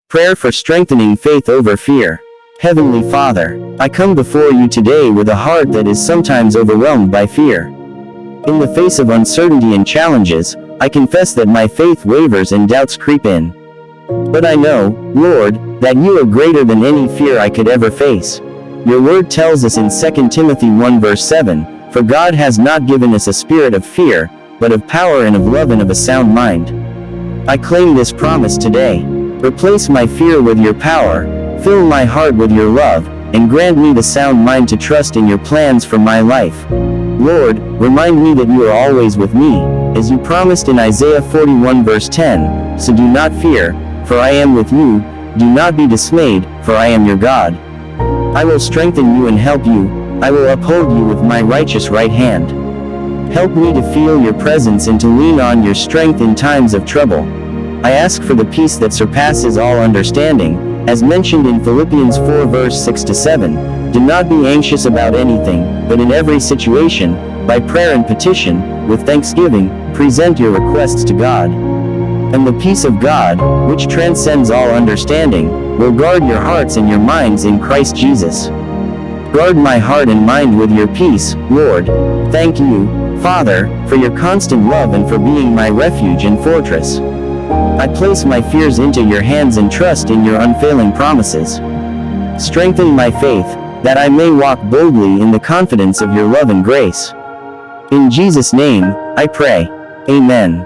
Prayer for strengthening faith over fear. Heavenly Father, I come before you today with a heart that is sometimes overwhelmed by fear. In the face of uncertainty and challenges, I confess that my faith wavers and doubts creep in. But I know, Lord, that you are greater than any fear I could ever face. Your word tells us in 2 Timothy 1 verse 7, "For God has not given us a spirit of fear, but of power and of love and of a sound mind." I claim this promise today. Replace my fear with your power, fill my heart with your love, and grant me the sound mind to trust in your plans for my life. Lord, remind me that you are always with me, as you promised in Isaiah 41 verse 10, "So do not fear, for I am with you, do not be dismayed, for I am your God. I will strengthen you and help you, I will uphold you with my righteous right hand." Help me to feel your presence and to lean on your strength in times of trouble. I ask for the peace that surpasses all understanding, as mentioned in Philippians 4 verse 6-7, "Do not be anxious about anything, but in every situation, by prayer and petition, with thanksgiving, present your requests to God. And the peace of God, which transcends all understanding, will guard your hearts and your minds in Christ Jesus." Guard my heart and mind with your peace, Lord. Thank you, Father, for your constant love and for being my refuge and fortress. I place my fears into your hands and trust in your unfailing promises. Strengthen my faith, that I may walk boldly in the confidence of your love and grace. In Jesus' name, I pray. Amen.